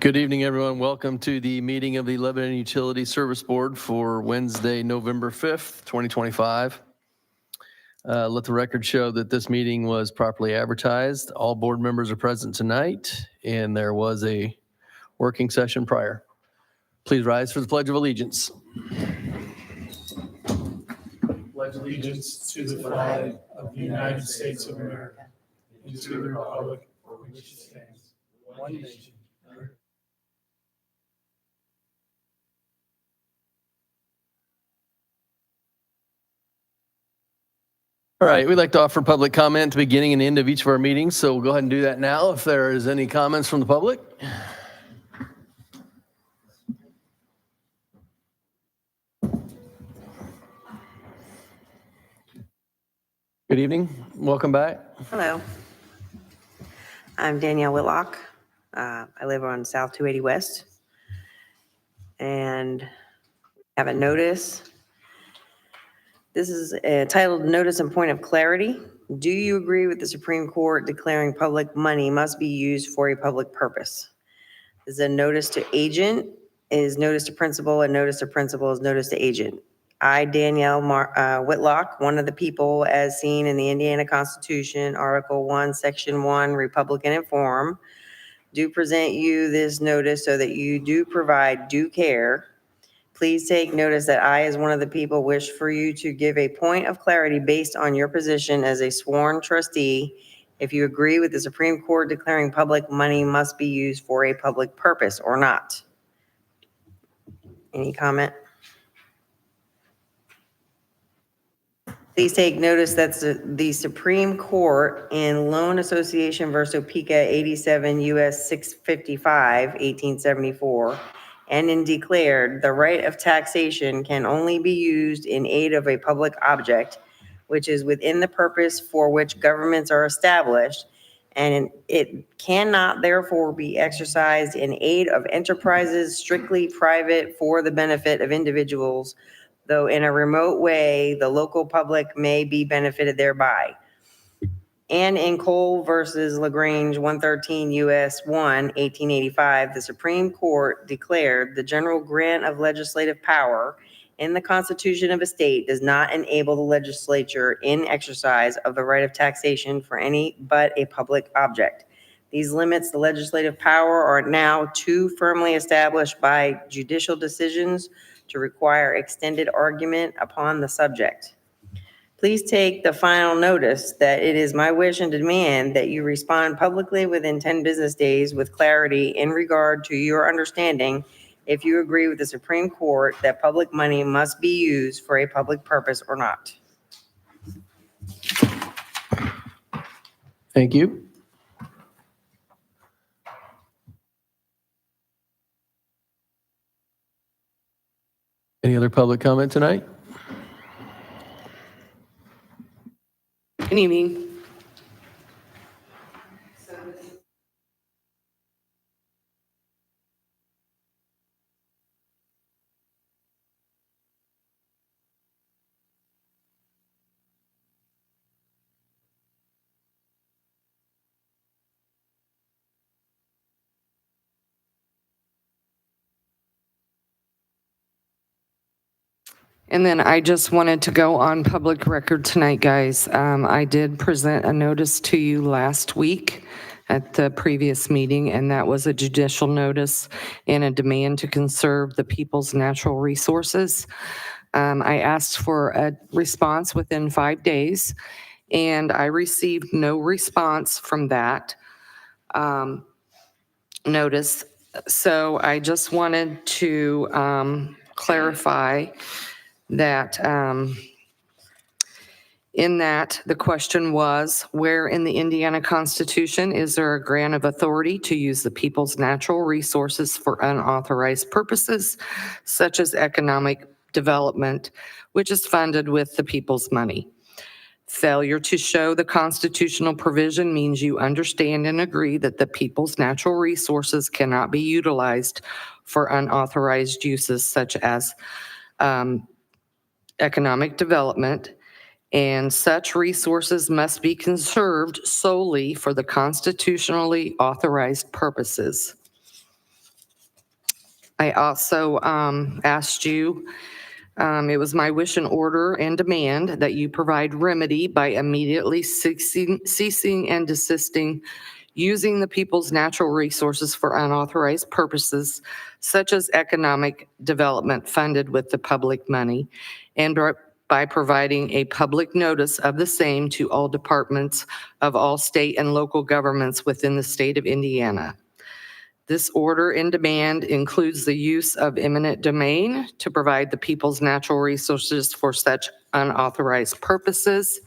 Good evening, everyone. Welcome to the meeting of the Lebanon Utility Service Board for Wednesday, November 5th, 2025. Let the record show that this meeting was properly advertised. All board members are present tonight, and there was a working session prior. Please rise for the Pledge of Allegiance. Pledge allegiance to the flag of the United States of America and to the republic for which it stands, one nation. All right, we'd like to offer public comment at the beginning and end of each of our meetings, so we'll go ahead and do that now if there is any comments from the public. Good evening. Welcome back. Hello. I'm Danielle Whitlock. I live on South 280 West. And have a notice. This is titled Notice and Point of Clarity. Do you agree with the Supreme Court declaring public money must be used for a public purpose? This is a notice to agent, is notice to principal, and notice to principal is notice to agent. I, Danielle Whitlock, one of the people as seen in the Indiana Constitution, Article 1, Section 1, Republican and Form, do present you this notice so that you do provide due care. Please take notice that I, as one of the people, wish for you to give a point of clarity based on your position as a sworn trustee if you agree with the Supreme Court declaring public money must be used for a public purpose or not. Any comment? Please take notice that the Supreme Court in Loan Association versus Topeka 87 U.S. 655, 1874, and in declared the right of taxation can only be used in aid of a public object, which is within the purpose for which governments are established, and it cannot therefore be exercised in aid of enterprises strictly private for the benefit of individuals, though in a remote way the local public may be benefited thereby. And in Cole versus LaGrange 113 U.S. 1, 1885, the Supreme Court declared the general grant of legislative power in the Constitution of a state does not enable the legislature in exercise of the right of taxation for any but a public object. These limits the legislative power are now too firmly established by judicial decisions to require extended argument upon the subject. Please take the final notice that it is my wish and demand that you respond publicly within 10 business days with clarity in regard to your understanding if you agree with the Supreme Court that public money must be used for a public purpose or not. Thank you. Any other public comment tonight? Good evening. And then I just wanted to go on public record tonight, guys. I did present a notice to you last week at the previous meeting, and that was a judicial notice and a demand to conserve the people's natural resources. I asked for a response within 5 days, and I received no response from that notice. So I just wanted to clarify that in that the question was, where in the Indiana Constitution is there a grant of authority to use the people's natural resources for unauthorized purposes, such as economic development, which is funded with the people's money? Failure to show the constitutional provision means you understand and agree that the people's natural resources cannot be utilized for unauthorized uses such as economic development, and such resources must be conserved solely for the constitutionally authorized purposes. I also asked you, it was my wish and order and demand that you provide remedy by immediately ceasing and desisting using the people's natural resources for unauthorized purposes, such as economic development funded with the public money, and by providing a public notice of the same to all departments of all state and local governments within the state of Indiana. This order and demand includes the use of eminent domain to provide the people's natural resources for such unauthorized purposes.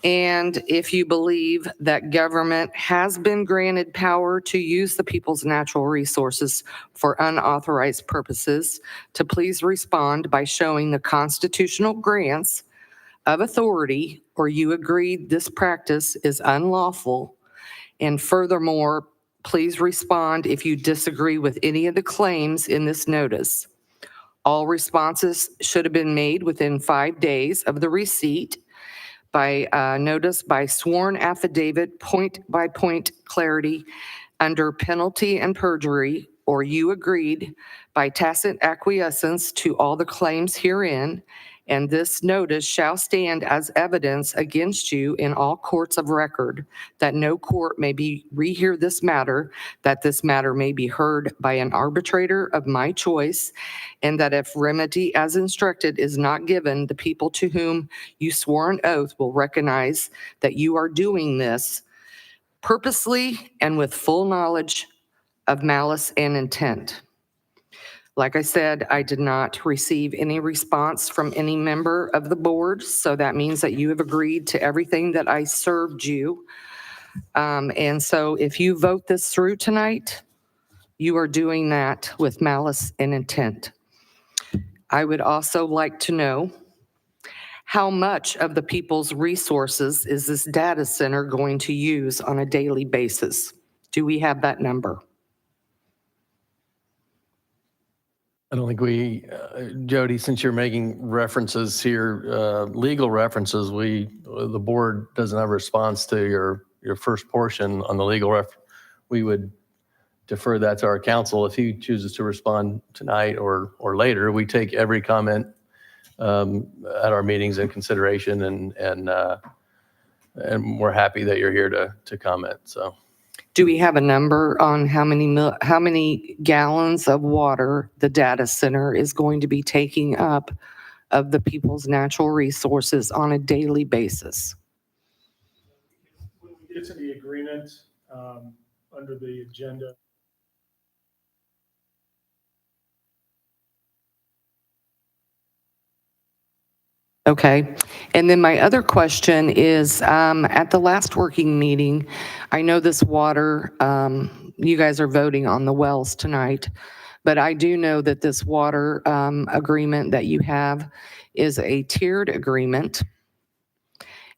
And if you believe that government has been granted power to use the people's natural resources for unauthorized purposes, to please respond by showing the constitutional grants of authority, or you agree this practice is unlawful. And furthermore, please respond if you disagree with any of the claims in this notice. All responses should have been made within 5 days of the receipt by notice by sworn affidavit, point by point clarity under penalty and perjury, or you agreed by tacit acquiescence to all the claims herein, and this notice shall stand as evidence against you in all courts of record, that no court may be rehear this matter, that this matter may be heard by an arbitrator of my choice, and that if remedy as instructed is not given, the people to whom you swore an oath will recognize that you are doing this purposely and with full knowledge of malice and intent. Like I said, I did not receive any response from any member of the board, so that means that you have agreed to everything that I served you. And so if you vote this through tonight, you are doing that with malice and intent. I would also like to know how much of the people's resources is this data center going to use on a daily basis? Do we have that number? I don't think we, Jody, since you're making references here, legal references, the board doesn't have a response to your first portion on the legal we would defer that to our counsel. If he chooses to respond tonight or later, we take every comment at our meetings in consideration, and we're happy that you're here to comment. So, Do we have a number on how many gallons of water the data center is going to be taking up of the people's natural resources on a daily basis? When we get to the agreement, under the agenda, Okay. And then my other question is, at the last working meeting, I know this water, you guys are voting on the wells tonight, but I do know that this water agreement that you have is a tiered agreement.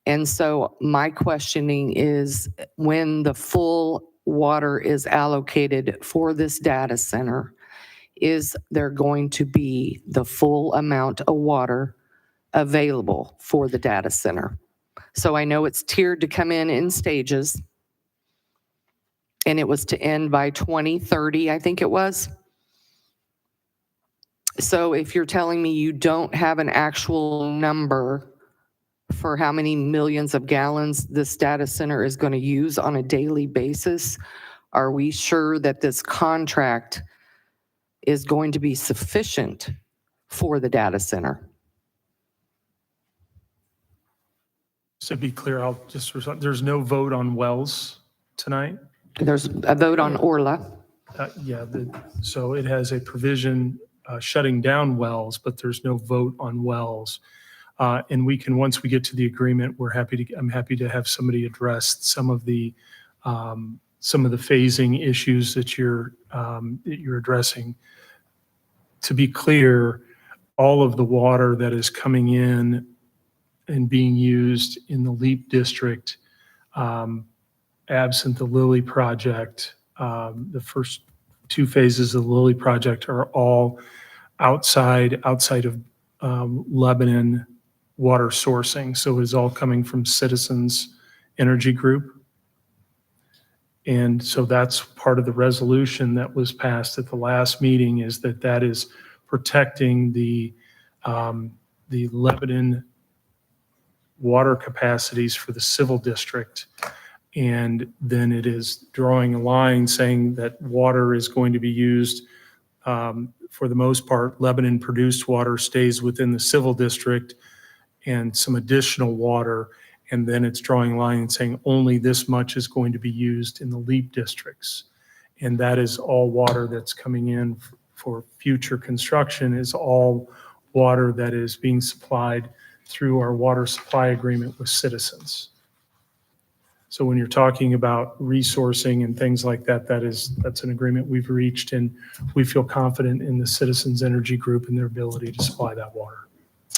And so my questioning is, when the full water is allocated for this data center, is there going to be the full amount of water available for the data center? So I know it's tiered to come in stages, and it was to end by 2030, I think it was. So if you're telling me you don't have an actual number for how many millions of gallons this data center is going to use on a daily basis, are we sure that this contract is going to be sufficient for the data center? to be clear, I'll just, there's no vote on wells tonight. There's a vote on Orla. Yeah, so it has a provision shutting down wells, but there's no vote on wells. And we can, once we get to the agreement, I'm happy to have somebody address some of the phasing issues that you're addressing. To be clear, all of the water that is coming in and being used in the LEAP district, absent the Lilly project, the first two phases of the Lilly project are all outside of Lebanon water sourcing. So it is all coming from Citizens Energy Group. And so that's part of the resolution that was passed at the last meeting, is that is protecting the Lebanon water capacities for the civil district. And then it is drawing a line saying that water is going to be used, for the most part, Lebanon produced water stays within the civil district, and some additional water. And then it's drawing a line and saying only this much is going to be used in the LEAP districts. And that is all water that's coming in for future construction, is all water that is being supplied through our water supply agreement with Citizens. So when you're talking about resourcing and things like that, that's an agreement we've reached, and we feel confident in the Citizens Energy Group and their ability to supply that water.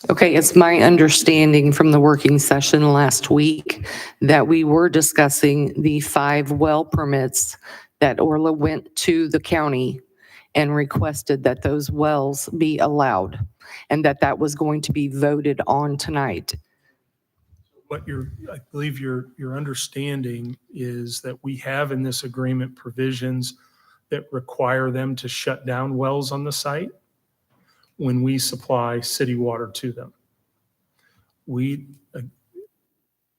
Okay, it's my understanding from the working session last week that we were discussing the 5 well permits that Orla went to the county and requested that those wells be allowed, and that was going to be voted on tonight. I believe your understanding is that we have in this agreement provisions that require them to shut down wells on the site when we supply city water to them. We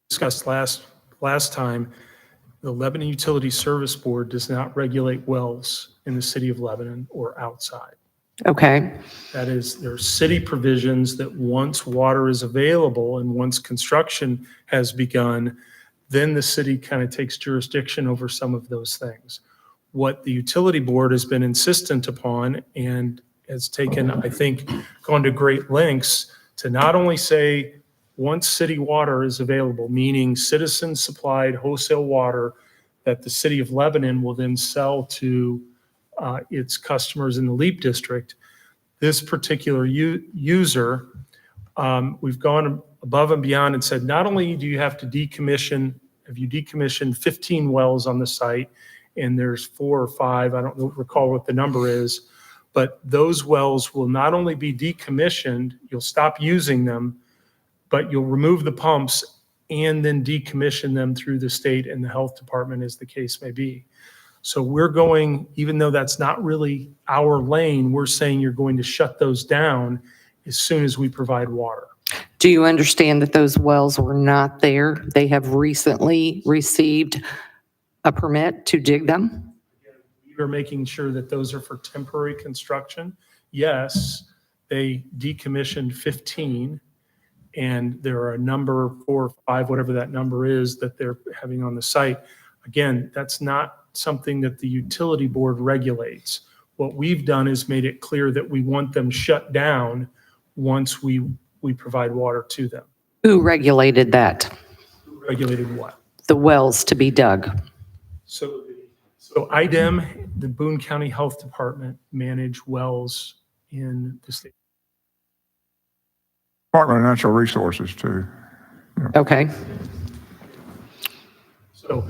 discussed last time, the Lebanon Utility Service Board does not regulate wells in the city of Lebanon or outside. Okay, That is, there are city provisions that once water is available and once construction has begun, then the city kind of takes jurisdiction over some of those things. What the utility board has been insistent upon and has taken, I think, gone to great lengths to not only say once city water is available, meaning citizen supplied wholesale water that the city of Lebanon will then sell to its customers in the LEAP district. This particular user, we've gone above and beyond and said, not only do you have you decommissioned 15 wells on the site, and there's 4 or 5, I don't recall what the number is, but those wells will not only be decommissioned, you'll stop using them, but you'll remove the pumps and then decommission them through the state and the health department, as the case may be. So we're going, even though that's not really our lane, we're saying you're going to shut those down as soon as we provide water. do you understand that those wells were not there? They have recently received a permit to dig them? We're making sure that those are for temporary construction. Yes, they decommissioned 15, and there are a number, 4 or 5, whatever that number is, that they're having on the site. Again, that's not something that the utility board regulates. What we've done is made it clear that we want them shut down once we provide water to them. Who regulated that? Regulated what? The wells to be dug. So IDEM, the Boone County Health Department, manage wells in the state. Department of Natural Resources too. Okay, So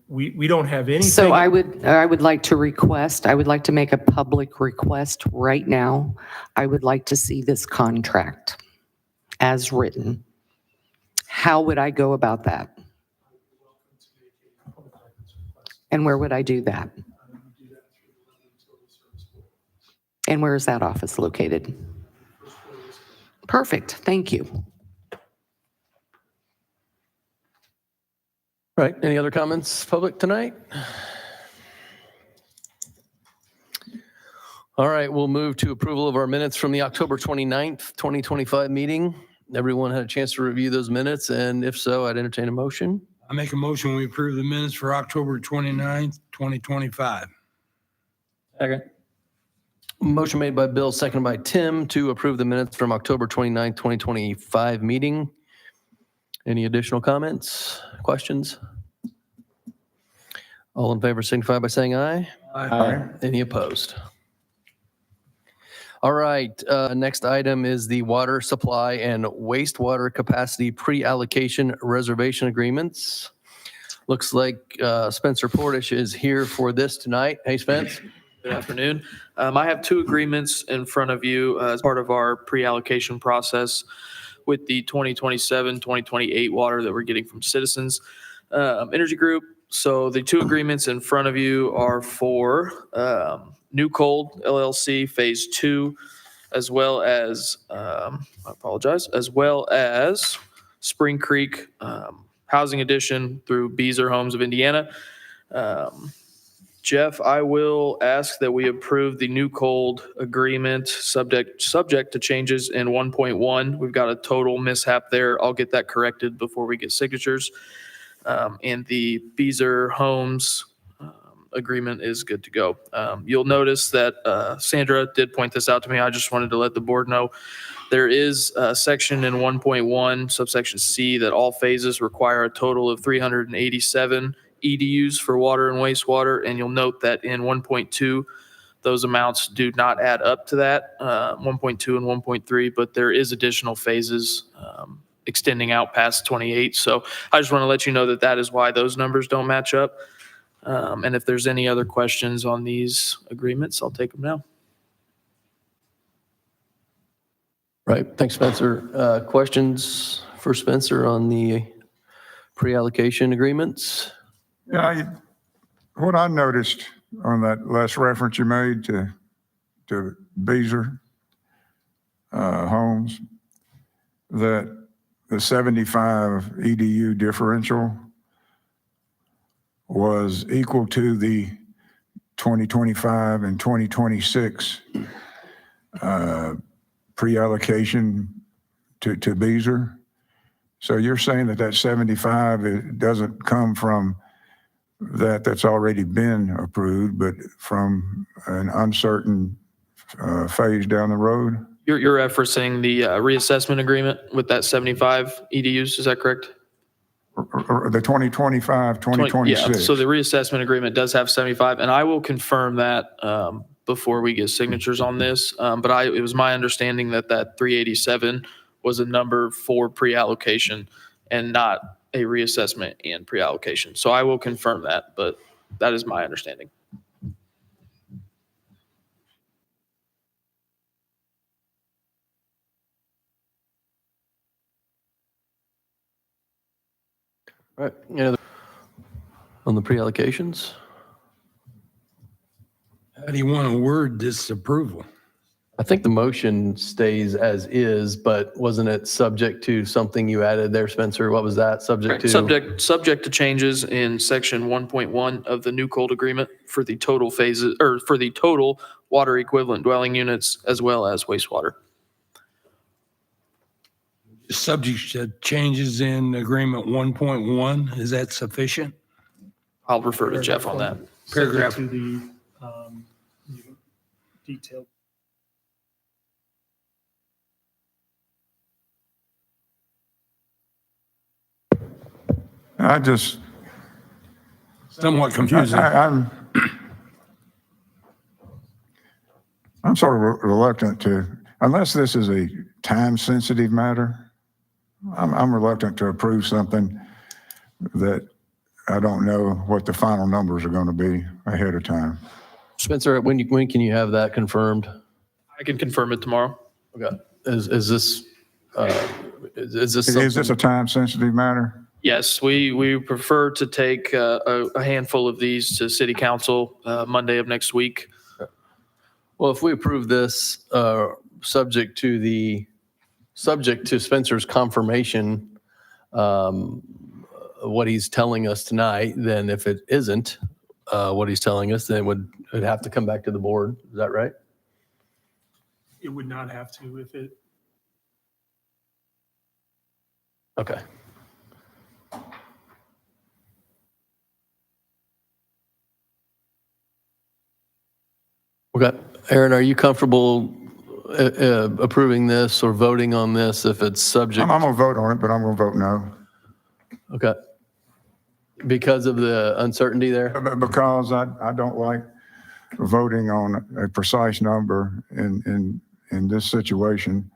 we don't have anything. so I would like to make a public request right now. I would like to see this contract as written. How would I go about that? And where would I do that? And where is that office located? Perfect, thank you. Right, any other comments, public, tonight? All right, we'll move to approval of our minutes from the October 29th, 2025 meeting. Everyone had a chance to review those minutes, and if so, I'd entertain a motion. I make a motion, we approve the minutes for October 29th, 2025. Second. Motion made by Bill, seconded by Tim, to approve the minutes from October 29th, 2025 meeting. Any additional comments, questions? All in favor signify by saying aye. Aye. Any opposed? All right, next item is the water supply and wastewater capacity pre-allocation reservation agreements. Looks like Spencer Portish is here for this tonight. Hey, Spence. Good afternoon. I have 2 agreements in front of you as part of our pre-allocation process with the 2027, 2028 water that we're getting from Citizens Energy Group. So the two agreements in front of you are for New Cold LLC Phase 2, as well as, I apologize, as well as Spring Creek Housing Edition through Beazer Homes of Indiana. Jeff, I will ask that we approve the New Cold agreement subject to changes in 1.1. We've got a total mishap there. I'll get that corrected before we get signatures. And the Beazer Homes agreement is good to go. You'll notice that Sandra did point this out to me. I just wanted to let the board know. There is a section in 1.1, subsection C, that all phases require a total of 387 EDUs for water and wastewater. And you'll note that in 1.2, those amounts do not add up to that, 1.2 and 1.3, but there is additional phases extending out past 28. So I just want to let you know that that is why those numbers don't match up. And if there's any other questions on these agreements, I'll take them now. Right. Thanks, Spencer. Questions for Spencer on the pre-allocation agreements? Yeah, what I noticed on that last reference you made to Beazer Homes, that the 75 EDU differential was equal to the 2025 and 2026 pre-allocation to Beazer. So you're saying that 75 it doesn't come from that's already been approved, but from an uncertain phase down the road? You're referencing the reassessment agreement with that 75 EDUs, is that correct? Or the 2025, 2026. Yeah, so the reassessment agreement does have 75, and I will confirm that before we get signatures on this. But it was my understanding that 387 was a number for pre-allocation and not a reassessment and pre-allocation. So I will confirm that, but that is my understanding. All right. Any other on the pre-allocations? How do you want to word this approval? I think the motion stays as is, but wasn't it subject to something you added there, Spencer? What was that? Subject to? Subject to changes in section 1.1 of the New Cold agreement for the total phases, or for the total water equivalent dwelling units as well as wastewater. Subject to changes in agreement 1.1, is that sufficient? I'll refer to Jeff on that. Paragraph. Subject to the detailed. I just, Somewhat confusing. I'm sort of reluctant to, unless this is a time-sensitive matter, I'm reluctant to approve something that I don't know what the final numbers are going to be ahead of time. Spencer, when can you have that confirmed? I can confirm it tomorrow. Okay. Is this Is this something- a time-sensitive matter? Yes, we prefer to take a handful of these to city council Monday of next week. Well, if we approve this, subject to Spencer's confirmation, what he's telling us tonight, then if it isn't what he's telling us, then it would have to come back to the board. Is that right? It would not have to if it, Okay. Okay. Aaron, are you comfortable approving this or voting on this if it's subject? I'm going to vote on it, but I'm going to vote no. Okay. Because of the uncertainty there? Because I don't like voting on a precise number in this situation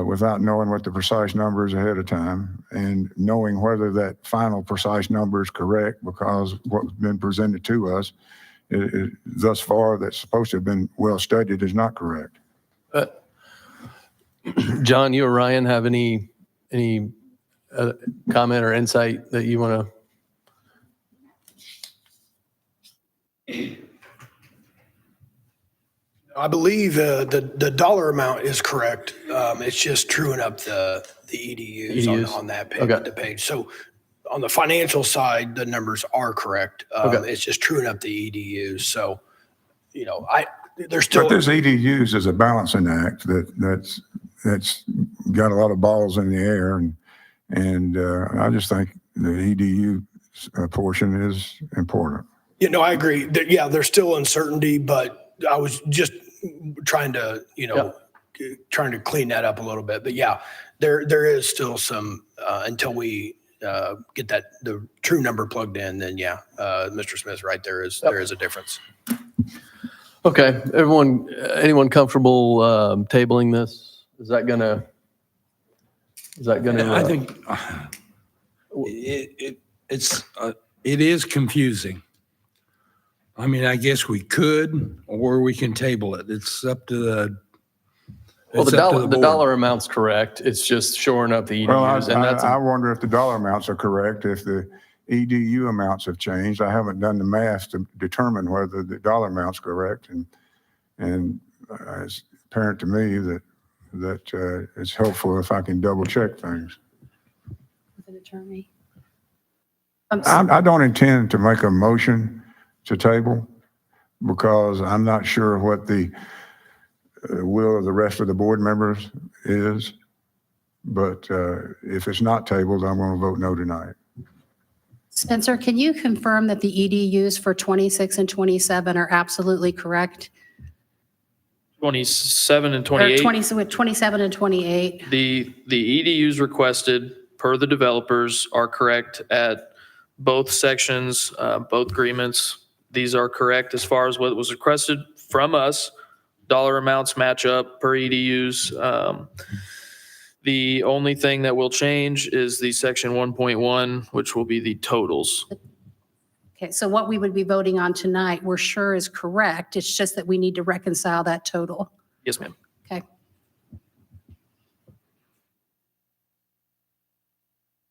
without knowing what the precise number is ahead of time and knowing whether that final precise number is correct, because what's been presented to us thus far that's supposed to have been well studied is not correct. John, you or Ryan have any comment or insight that you want I believe the dollar amount is correct. It's just truing up the EDUs EDUs. on that Okay. the page. So on the financial side, the numbers are correct. Okay. It's just truing up the EDUs. So, there's But still, this EDUs is a balancing act that's got a lot of balls in the air, and I just think the EDU portion is important. I agree. Yeah, there's still uncertainty, but I was just trying to, trying to clean that up a little bit. But yeah, there is still some, until we get the true number plugged in, then yeah, Mr. Smith, right, there is a difference. Okay, anyone comfortable tabling this? Is that gonna? I think it is confusing. I mean, I guess we could, or we can table it. It's up to the. Well, it's the up to dollar, the board. dollar amount's correct. It's just shoring up the Well, EDUs, and that's I wonder if the dollar amounts are correct, if the EDU amounts have changed. I haven't done the math to determine whether the dollar amount's correct, and it's apparent to me that it's helpful if I can double check things. An attorney. I don't intend to make a motion to table because I'm not sure what the will of the rest of the board members is. But if it's not tabled, I'm going to vote no tonight. Spencer, can you confirm that the EDUs for 26 and 27 are absolutely correct? 27 and Or 28. 27 and 28? The EDUs requested per the developers are correct at both sections, both agreements. These are correct as far as what was requested from us. Dollar amounts match up per EDUs. The only thing that will change is the section 1.1, which will be the totals. Okay, so what we would be voting on tonight, we're sure is correct. It's just that we need to reconcile that total. Yes, ma'am. Okay.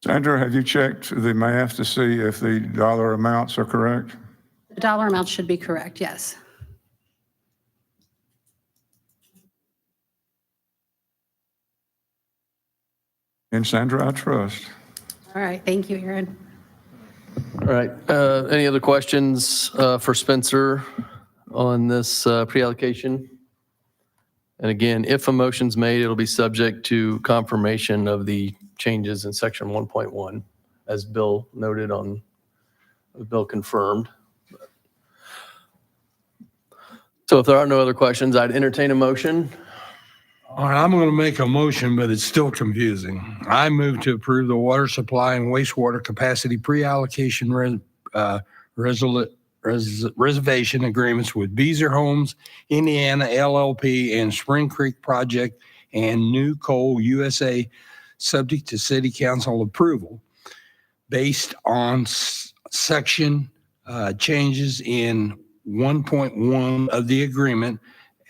Sandra, have you checked the math to see if the dollar amounts are correct? The dollar amount should be correct, yes. In Sandra, I trust. All right, thank you, Aaron. all right. Any other questions for Spencer on this pre-allocation? And again, if a motion's made, it'll be subject to confirmation of the changes in section 1.1, as Bill noted Bill confirmed. So if there are no other questions, I'd entertain a motion. All right, I'm going to make a motion, but it's still confusing. I move to approve the water supply and wastewater capacity pre-allocation reservation agreements with Beazer Homes, Indiana LLP, and Spring Creek Project and New Coal USA, subject to city council approval, based on section changes in 1.1 of the agreement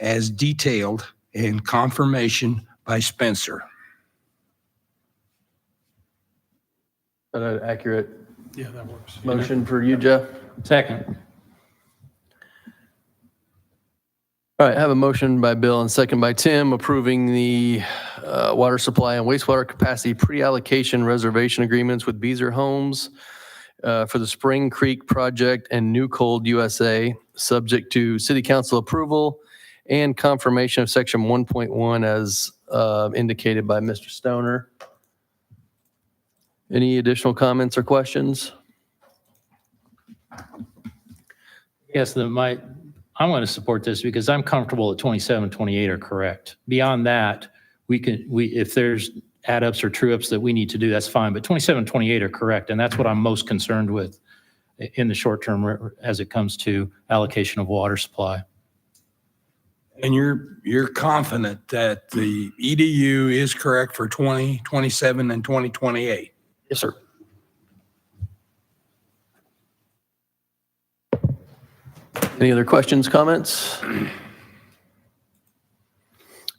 as detailed and confirmation by Spencer. Is that an accurate Yeah, that works. motion for you, Jeff? Second. All right, I have a motion by Bill and second by Tim approving the water supply and wastewater capacity pre-allocation reservation agreements with Beazer Homes for the Spring Creek Project and New Cold USA, subject to city council approval and confirmation of section 1.1 as indicated by Mr. Stoner. Any additional comments or questions? Yes, I'm going to support this because I'm comfortable that 27, 28 are correct. Beyond that, if there's add ups or true ups that we need to do, that's fine. But 27, 28 are correct. And that's what I'm most concerned with in the short term as it comes to allocation of water supply. And you're confident that the EDU is correct for 2027 and 2028? Yes, sir. Any other questions, comments?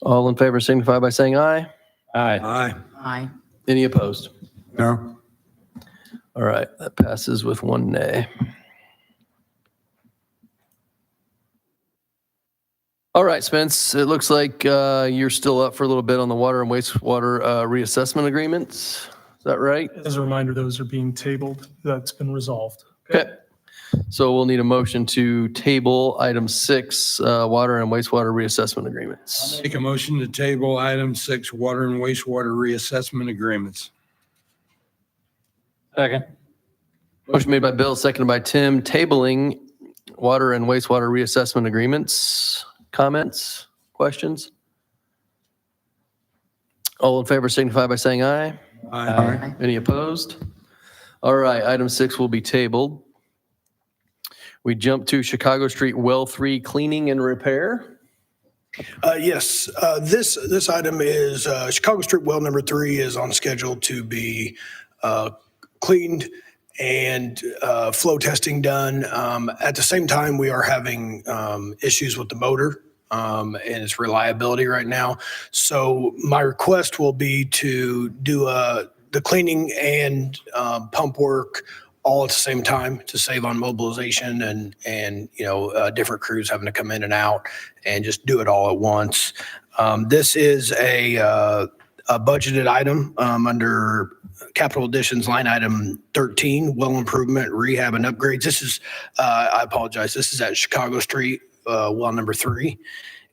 All in favor signify by saying aye. Aye. Aye. Aye. Any opposed? No? All right, that passes with one nay. All right, Spence, it looks like you're still up for a little bit on the water and wastewater reassessment agreements. Is that right? As a reminder, those are being tabled. That's been resolved. Okay. So we'll need a motion to table item 6, water and wastewater reassessment agreements. Make a motion to table item 6, water and wastewater reassessment agreements. Second. Motion made by Bill, seconded by Tim, tabling water and wastewater reassessment agreements. Comments, questions? All in favor signify by saying aye. Aye. Any opposed? All right, item 6 will be tabled. We jump to Chicago Street Well 3 cleaning and repair. Yes, this item is Chicago Street Well number 3 is on schedule to be cleaned and flow testing done. At the same time, we are having issues with the motor and its reliability right now. So my request will be to do the cleaning and pump work all at the same time to save on mobilization and different crews having to come in and out and just do it all at once. This is a budgeted item under capital additions line item 13, well improvement, rehab and upgrades. This is, I apologize, this is at Chicago Street, well number 3.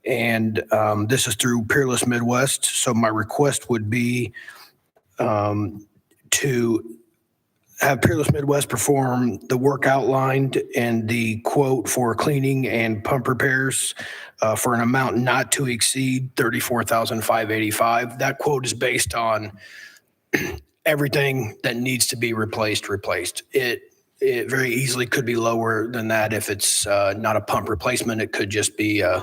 And this is through Peerless Midwest. So my request would be to have Peerless Midwest perform the work outlined and the quote for cleaning and pump repairs for an amount not to exceed $34,585. That quote is based on everything that needs to be replaced. It very easily could be lower than that if it's not a pump replacement. It could just be a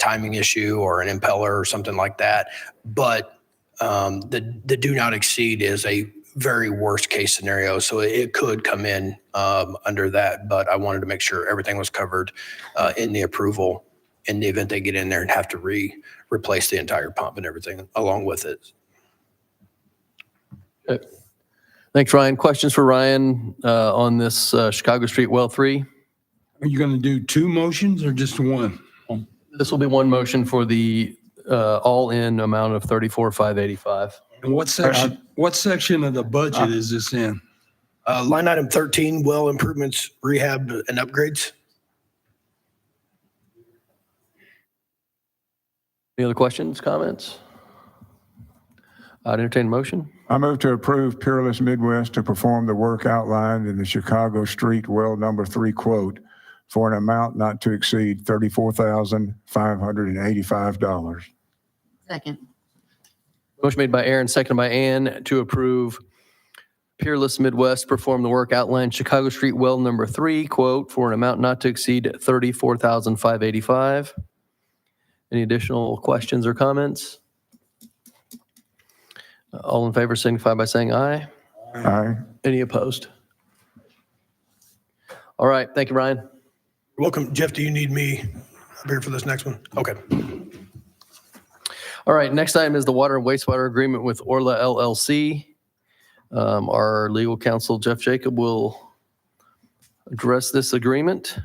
timing issue or an impeller or something like that. But the do not exceed is a very worst case scenario. So it could come in under that, but I wanted to make sure everything was covered in the approval in the event they get in there and have to replace the entire pump and everything along with it. Okay. Thanks, Ryan. Questions for Ryan on this Chicago Street Well 3? Are you going to do 2 motions or just one? This will be one motion for the all-in amount of $34,585. And what section of the budget is this in? Line item 13, well improvements, rehab and upgrades. Any other questions, comments? I'd entertain a motion. I move to approve Peerless Midwest to perform the work outlined in the Chicago Street Well number 3 quote for an amount not to exceed $34,585. Second. Motion made by Aaron, seconded by Ann to approve Peerless Midwest perform the work outlined Chicago Street Well number 3 quote for an amount not to exceed $34,585. Any additional questions or comments? All in favor signify by saying aye. Aye. Any opposed? All right, thank you, Ryan. You're welcome. Jeff, do you need me up here for this next one? Okay. All right, next item is the water and wastewater agreement with Orla LLC. Our legal counsel, Jeff Jacob, will address this agreement.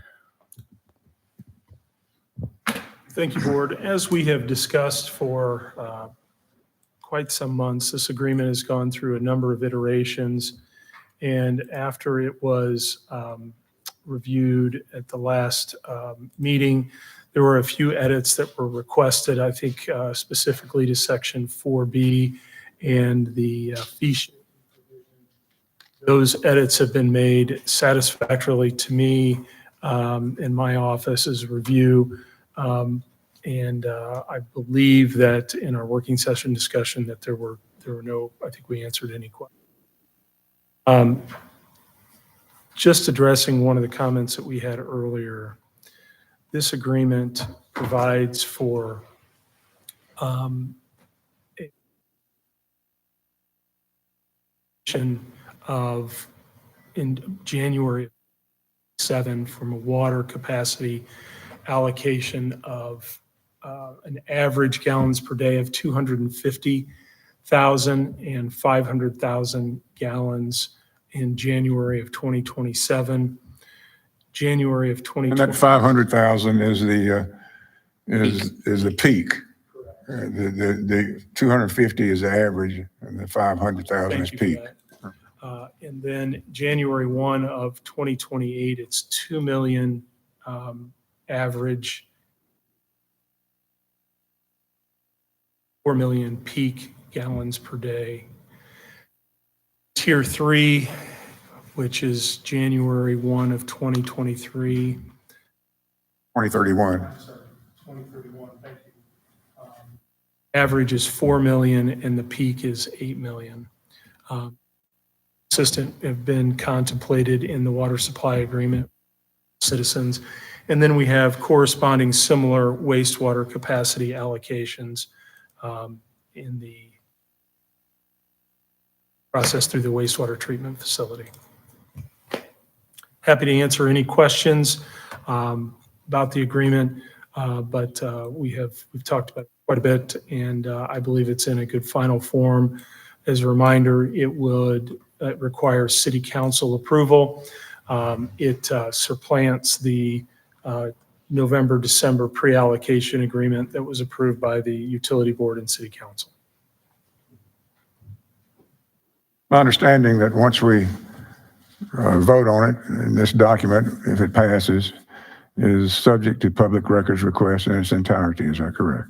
Thank you, Board. As we have discussed for quite some months, this agreement has gone through a number of iterations. And after it was reviewed at the last meeting, there were a few edits that were requested, I think specifically to Section 4B and the fee schedule. Those edits have been made satisfactorily to me in my office's review. And I believe that in our working session discussion that there were no, I think we answered any questions. Just addressing one of the comments that we had earlier, this agreement provides for of in January 7 from a water capacity allocation of an average gallons per day of 250,000 and 500,000 gallons in January of 2027. January of And 2020. that 500,000 is is the peak. The 250 is the average, and the 500,000 is Thank you peak. for that. And then January 1 of 2028, it's 2 million average, 4 million peak gallons per day. Tier 3, which is January 1 of 2023. 2031. 2031, thank you. Average is 4 million and the peak is 8 million. Consistent have been contemplated in the water supply agreement, citizens. And then we have corresponding similar wastewater capacity allocations in the process through the wastewater treatment facility. Happy to answer any questions about the agreement, but we've talked about it quite a bit, and I believe it's in a good final form. As a reminder, it would require city council approval. It supplants the November-December pre-allocation agreement that was approved by the utility board and city council. My understanding that once we vote on it, in this document, if it passes, is subject to public records request in its entirety. Is that correct?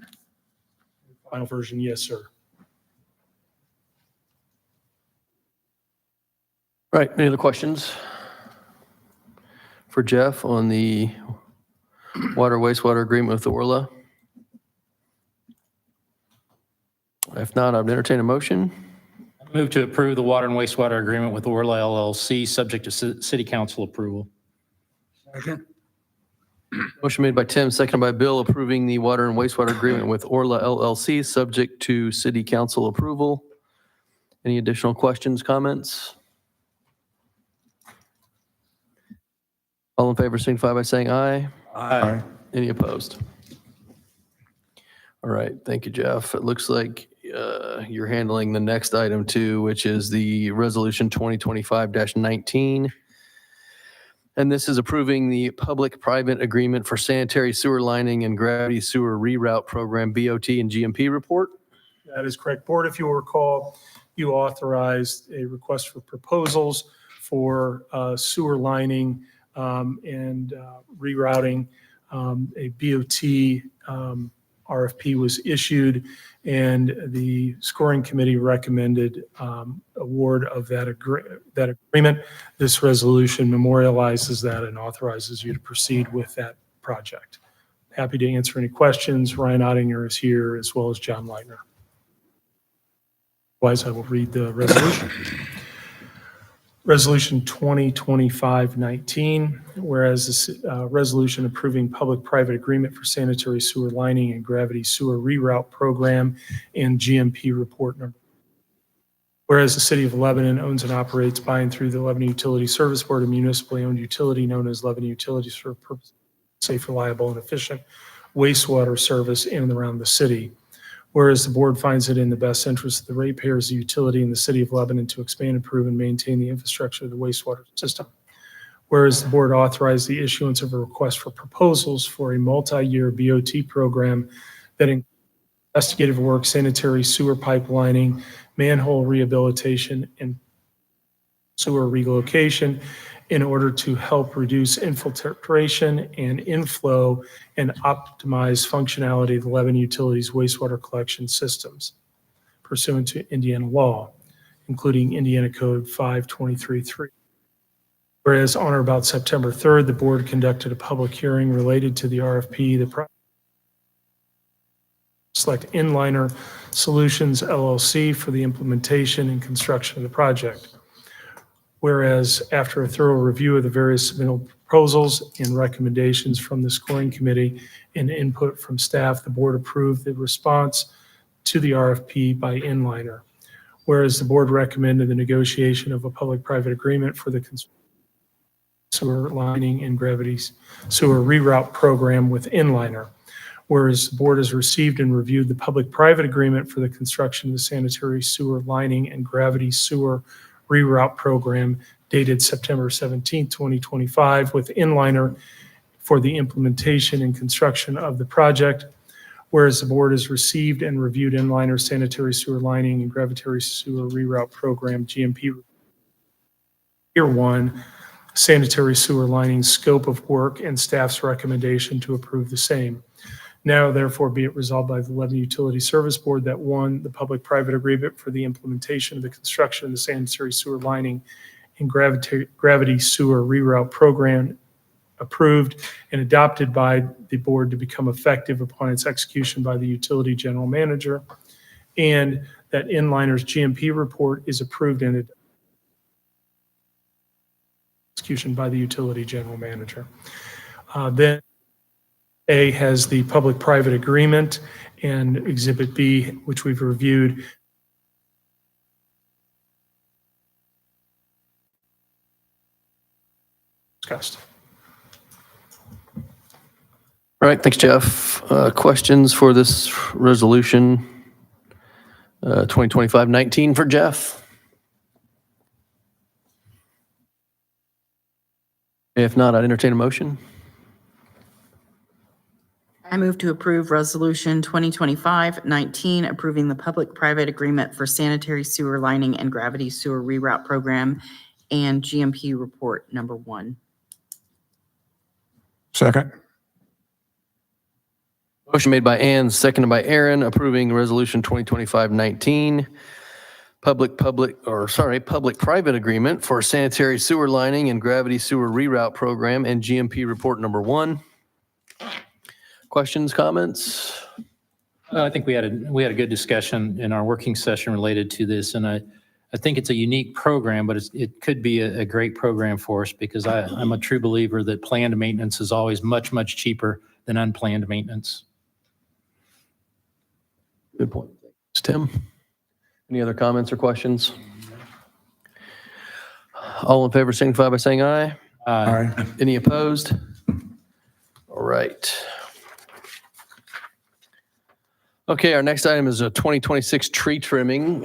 Final version, yes, sir. Right, any other questions for Jeff on the water wastewater agreement with Orla? If not, I'd entertain a motion. Move to approve the water and wastewater agreement with Orla LLC, subject to city council approval. Motion made by Tim, seconded by Bill, approving the water and wastewater agreement with Orla LLC, subject to city council approval. Any additional questions, comments? All in favor signify by saying aye. Aye. Any opposed? All right, thank you, Jeff. It looks like you're handling the next item too, which is the resolution 2025-19. And this is approving the public-private agreement for sanitary sewer lining and gravity sewer reroute program, BOT and GMP report. That is correct. Board, if you will recall, you authorized a request for proposals for sewer lining and rerouting. A BOT RFP was issued, and the scoring committee recommended award of that agreement. This resolution memorializes that and authorizes you to proceed with that project. Happy to answer any questions. Ryan Ottinger is here, as well as John Leitner. Otherwise, I will read the resolution. Resolution 2025-19, whereas this resolution approving public-private agreement for sanitary sewer lining and gravity sewer reroute program and GMP report number. Whereas the city of Lebanon owns and operates by and through the Lebanon Utility Service Board, a municipally owned utility known as Lebanon Utilities for safe, reliable, and efficient wastewater service in and around the city. Whereas the board finds it in the best interest of the ratepayers, the utility, and the city of Lebanon to expand, improve, and maintain the infrastructure of the wastewater system. Whereas the board authorized the issuance of a request for proposals for a multi-year BOT program that includes investigative work, sanitary sewer pipelining, manhole rehabilitation, and sewer relocation in order to help reduce infiltration and inflow and optimize functionality of the Lebanon Utilities wastewater collection systems pursuant to Indiana law, including Indiana Code 523.3. Whereas on or about September 3rd, the board conducted a public hearing related to the RFP, select Inliner Solutions LLC for the implementation and construction of the project. Whereas after a thorough review of the various submittal proposals and recommendations from the scoring committee and input from staff, the board approved the response to the RFP by Inliner. Whereas the board recommended the negotiation of a public-private agreement for the sewer lining and gravity sewer reroute program with Inliner. Whereas the board has received and reviewed the public-private agreement for the construction of the sanitary sewer lining and gravity sewer reroute program dated September 17, 2025 with Inliner for the implementation and construction of the project. Whereas the board has received and reviewed inliner sanitary sewer lining and gravity sewer reroute program GMP Year 1 sanitary sewer lining scope of work and staff's recommendation to approve the same. Now therefore be it resolved by the Lebanon Utility Service Board that 1, the public-private agreement for the implementation of the construction of the sanitary sewer lining and gravity sewer reroute program approved and adopted by the board to become effective upon its execution by the utility general manager, and that Inliner's GMP report is approved and execution by the utility general manager. Then A has the public-private agreement, and Exhibit B, which we've reviewed, discussed. All right, thanks, Jeff. Questions for this resolution 2025-19 for Jeff? If not, I'd entertain a motion. I move to approve Resolution 2025-19, approving the public-private agreement for sanitary sewer lining and gravity sewer reroute program and GMP report number 1. Second. Motion made by Ann, seconded by Aaron, approving resolution 2025-19, public-private agreement for sanitary sewer lining and gravity sewer reroute program and GMP report number 1. Questions, comments? I think we had a good discussion in our working session related to this, and I think it's a unique program, but it could be a great program for us because I'm a true believer that planned maintenance is always much, much cheaper than unplanned maintenance. Good point. Tim, any other comments or questions? All in favor signify by saying aye. Aye. Any opposed? All right. Okay, our next item is a 2026 tree trimming.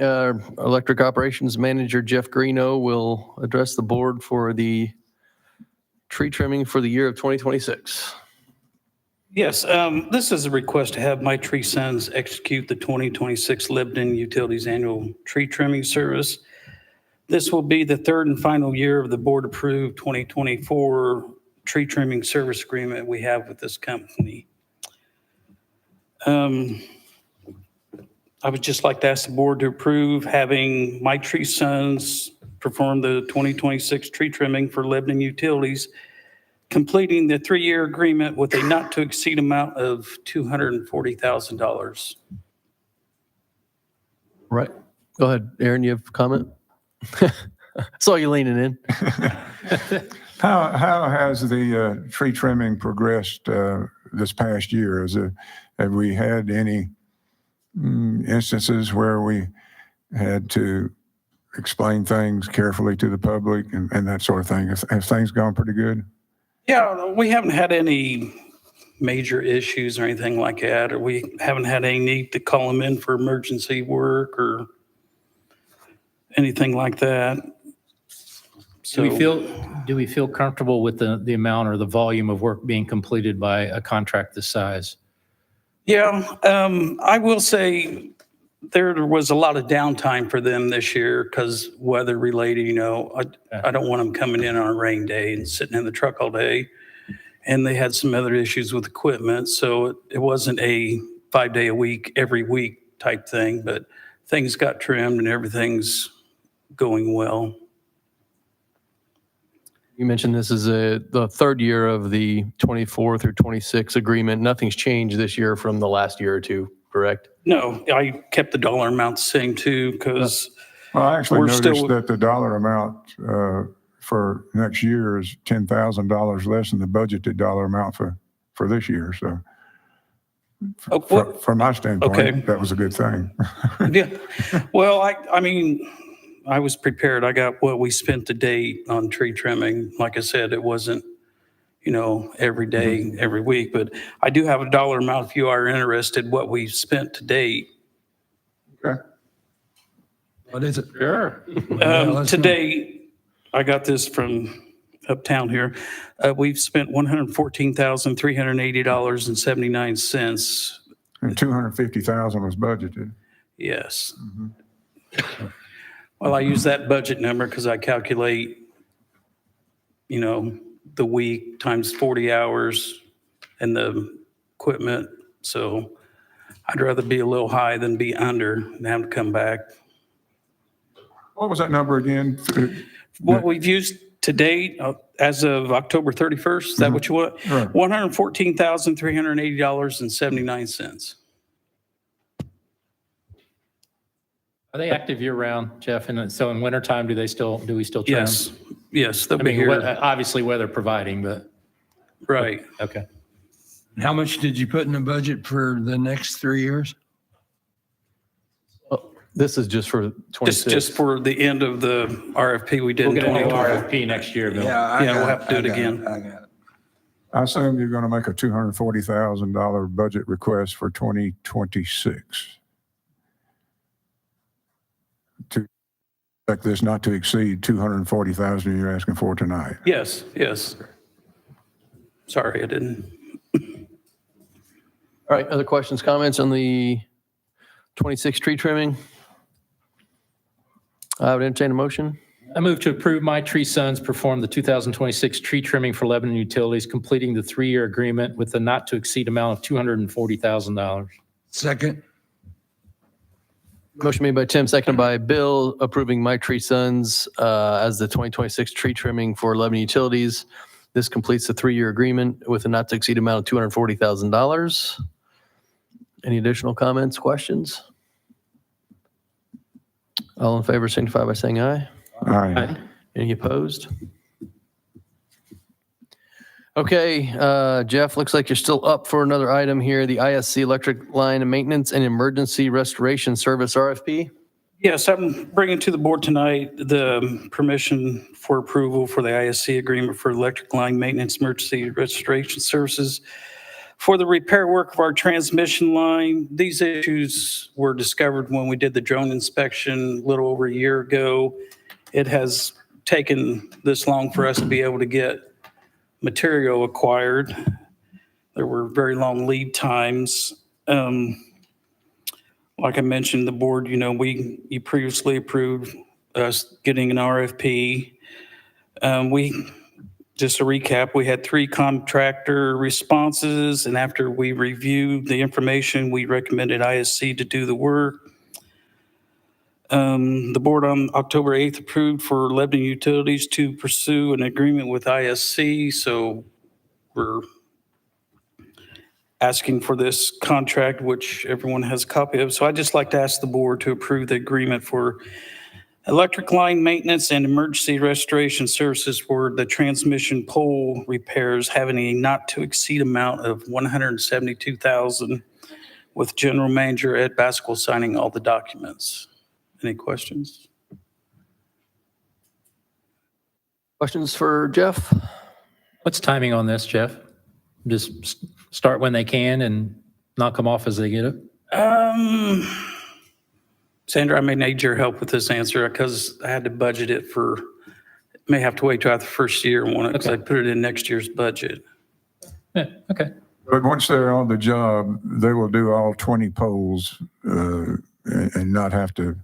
Electric Operations Manager Jeff Greeno will address the board for the tree trimming for the year of 2026. Yes, this is a request to have My Tree Sons execute the 2026 Lebanon Utilities Annual Tree Trimming Service. This will be the third and final year of the board-approved 2024 tree trimming service agreement we have with this company. I would just like to ask the board to approve having My Tree Sons perform the 2026 tree trimming for Lebanon Utilities, completing the 3-year agreement with a not-to-exceed amount of $240,000. Right. Go ahead, Aaron, you have a comment? Saw you leaning in. How has the tree trimming progressed this past year? Have we had any instances where we had to explain things carefully to the public and that sort of thing? Have things gone pretty good? Yeah, we haven't had any major issues or anything like that, or we haven't had any need to call them in for emergency work or anything like that. So Do we feel comfortable with the amount or the volume of work being completed by a contract this size? Yeah, I will say there was a lot of downtime for them this year because weather related, I don't want them coming in on a rain day and sitting in the truck all day. And they had some other issues with equipment. So it wasn't a 5-day a week, every week type thing, but things got trimmed and everything's going well. You mentioned this is the third year of the 24 through 26 agreement. Nothing's changed this year from the last year or two, correct? No, I kept the dollar amount the same too, because Well, I actually We're noticed still- that the dollar amount for next year is $10,000 less than the budgeted dollar amount for this year. So from my standpoint, Okay. that was a good thing. yeah. Well, I mean, I was prepared. I got what we spent to date on tree trimming. Like I said, it wasn't, every day, every week, but I do have a dollar amount if you are interested, what we've spent to date. Okay. What is it? Sure. let's To know. date, I got this from uptown here. We've spent $114,380.79. And 250,000 was budgeted. Yes. Well, I use that budget number because I calculate, the week times 40 hours and the equipment. So I'd rather be a little high than be under and have to come back. What was that number again? What we've used to date, as of October 31st, is that what you want? Right. $114,380.79. Are they active year round, Jeff? And so in wintertime, do we still trim? Yes, they'll I be mean, here. obviously weather providing, but, Right. okay. How much did you put in the budget for the next 3 years? This is just for This 26. is just for the end of the RFP we did. We'll in get a new 2020. RFP next year, Bill. Yeah, we'll have to do it again. I got it. I assume you're going to make a $240,000 budget request for 2026. To expect this not to exceed 240,000 you're asking for tonight. Yes. Sorry, I didn't. All right, other questions, comments on the 26 tree trimming? I would entertain a motion. I move to approve My Tree Sons perform the 2026 tree trimming for Lebanon Utilities, completing the 3-year agreement with the not-to-exceed amount of $240,000. Second? Motion made by Tim, seconded by Bill, approving My Tree Sons as the 2026 tree trimming for Lebanon Utilities. This completes the 3-year agreement with a not-to-exceed amount of $240,000. Any additional comments, questions? All in favor signify by saying aye. Aye. Any opposed? Okay, Jeff, looks like you're still up for another item here, the ISC electric line maintenance and emergency restoration service RFP. Yes, I'm bringing to the board tonight the permission for approval for the ISC agreement for electric line maintenance emergency restoration services for the repair work of our transmission line. These issues were discovered when we did the drone inspection a little over a year ago. It has taken this long for us to be able to get material acquired. There were very long lead times. Like I mentioned, the board, you previously approved us getting an RFP. Just to recap, we had 3 contractor responses, and after we reviewed the information, we recommended ISC to do the work. The board on October 8th approved for Lebanon Utilities to pursue an agreement with ISC, so we're asking for this contract, which everyone has a copy of. So I'd just like to ask the board to approve the agreement for electric line maintenance and emergency restoration services for the transmission pole repairs having a not to exceed amount of $172,000 with General Manager Ed Baskell signing all the documents. Any questions? Questions for Jeff? What's timing on this, Jeff? Just start when they can and knock them off as they get it? Sandra, I may need your help with this answer because I had to budget it may have to wait till after the first year on it because I put it in next year's budget. Yeah, okay. But once they're on the job, they will do all 20 poles and not have to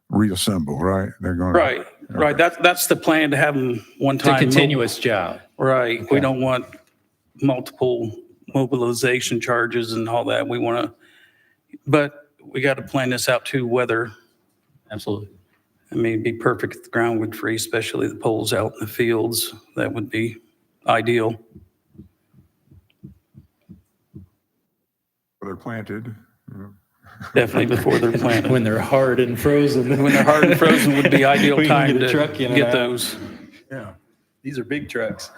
reassemble, right? They're going to. Right. That's the plan, to have them one It's a time. continuous job. Right. Okay. We don't want multiple mobilization charges and all that. But we got to plan this out too, weather. Absolutely. I mean, it'd be perfect if the ground would freeze, especially the poles out in the fields. That would be ideal. They're planted. Definitely before they're planted. When they're hard and frozen. When they're hard and frozen would be ideal We can time get a to truck in and get out. those. Yeah. These are big trucks.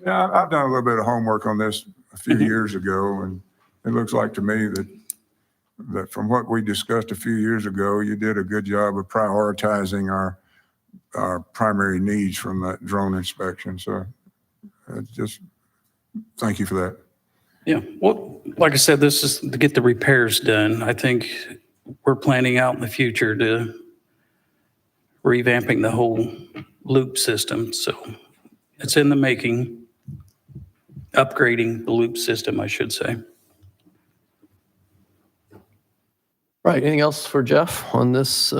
Yeah, I've done a little bit of homework on this a few years ago, and it looks like to me that from what we discussed a few years ago, you did a good job of prioritizing our primary needs from that drone inspection. So just thank you for that. Yeah, well, like I said, this is to get the repairs done. I think we're planning out in the future to revamping the whole loop system. So It's in the making, upgrading the loop system, I should say. Right, anything else for Jeff on this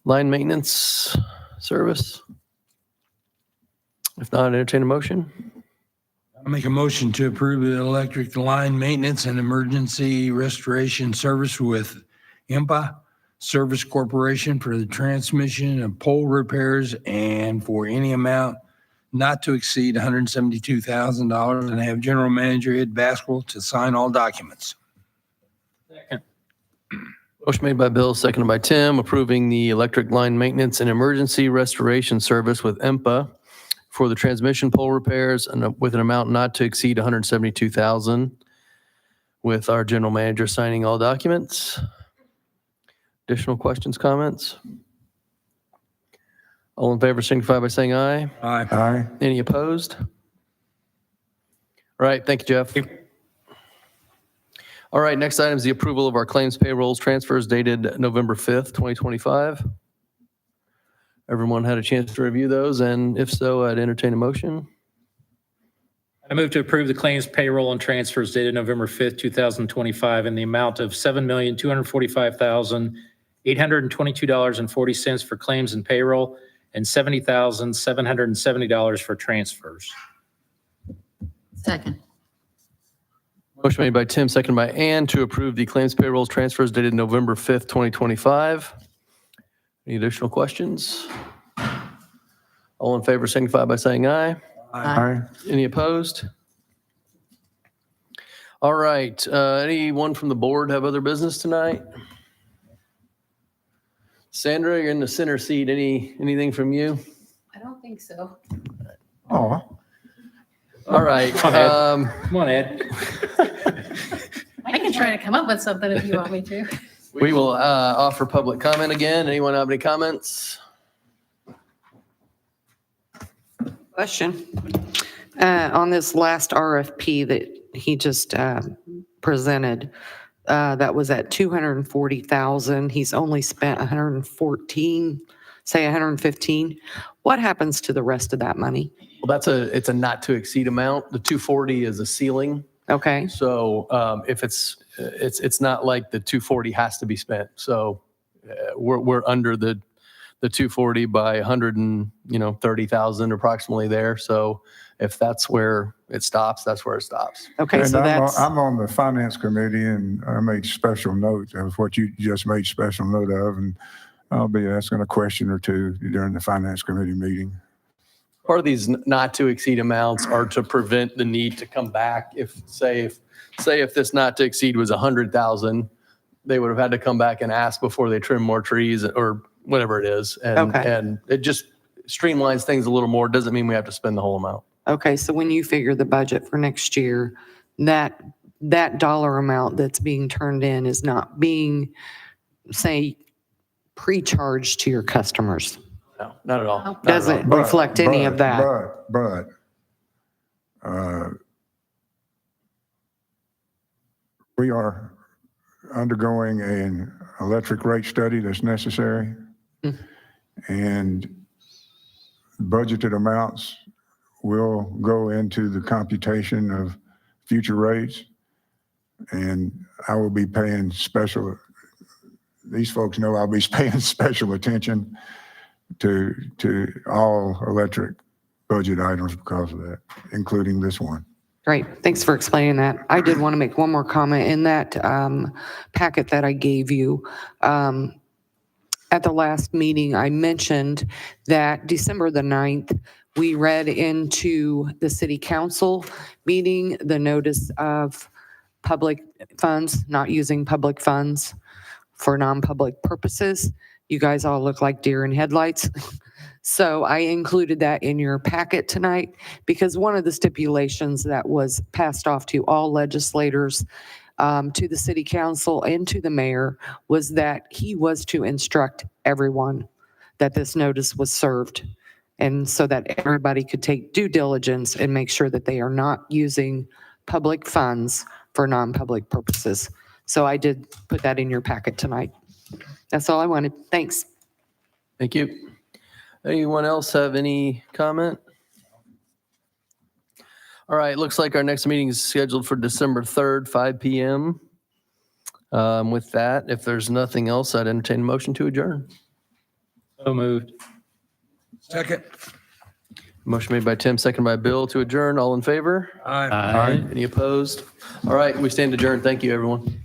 line maintenance service? If not, entertain a motion. I make a motion to approve the electric line maintenance and emergency restoration service with IMPA Service Corporation for the transmission and pole repairs and for any amount not to exceed $172,000, and have General Manager Ed Baskel to sign all documents. Second. Motion made by Bill, seconded by Tim, approving the electric line maintenance and emergency restoration service with EMPA for the transmission pole repairs and with an amount not to exceed $172,000, with our general manager signing all documents. Additional questions, comments? All in favor signify by saying aye. Aye. Aye. Any opposed? All right, thank you, Jeff. All right, next item is the approval of our claims payrolls transfers dated November 5th, 2025. Everyone had a chance to review those, and if so, I'd entertain a motion. I move to approve the claims payroll and transfers dated November 5th, 2025 in the amount of $7,245,822.40 for claims and payroll and $70,770 for transfers. Second. Motion made by Tim, seconded by Ann to approve the claims payrolls transfers dated November 5th, 2025. Any additional questions? All in favor signify by saying aye. Aye. Any opposed? All right, anyone from the board have other business tonight? Sandra, you're in the center seat. Anything from you? I don't think so. Oh, All right. Come on, Ed. I can try to come up with something if you want me to. We will offer public comment again. Anyone have any comments? Question. On this last RFP that he just presented, that was at 240,000. He's only spent 114, say 115. What happens to the rest of that money? Well, it's a not to exceed amount. The 240 is a ceiling. Okay, So if it's not like the 240 has to be spent. So we're under the 240 by 130,000 approximately there. So if that's where it stops, that's where it stops. okay, and so that's, I'm on the finance committee, and I made special note of what you just made special note of, and I'll be asking a question or two during the finance committee meeting. Part of these not to exceed amounts are to prevent the need to come back. If this not to exceed was 100,000, they would have had to come back and ask before they trim more trees or whatever it is. Okay. And it just streamlines things a little more. Doesn't mean we have to spend the whole amount. okay, so when you figure the budget for next year, that dollar amount that's being turned in is not being, say, pre-charged to your customers. No, not at all. Not at all. Doesn't reflect any of that. But we are undergoing an electric rate study that's necessary. Mm. And budgeted amounts will go into the computation of future rates. And I will be paying these folks know I'll be paying special attention to all electric budget items because of that, including this one. Great, thanks for explaining that. I did want to make one more comment in that packet that I gave you. At the last meeting, I mentioned that December the 9th, we read into the city council meeting the notice of public funds, not using public funds for non-public purposes. You guys all look like deer in headlights. So I included that in your packet tonight because one of the stipulations that was passed off to all legislators, to the city council and to the mayor was that he was to instruct everyone that this notice was served. And so that everybody could take due diligence and make sure that they are not using public funds for non-public purposes. So I did put that in your packet tonight. That's all I wanted. Thanks. Thank you. Anyone else have any comment? All right, looks like our next meeting is scheduled for December 3rd, 5 PM. With that, if there's nothing else, I'd entertain a motion to adjourn. So moved. Second. Motion made by Tim, second by Bill to adjourn. All in favor? Aye. Any opposed? All right, we stand adjourned. Thank you, everyone.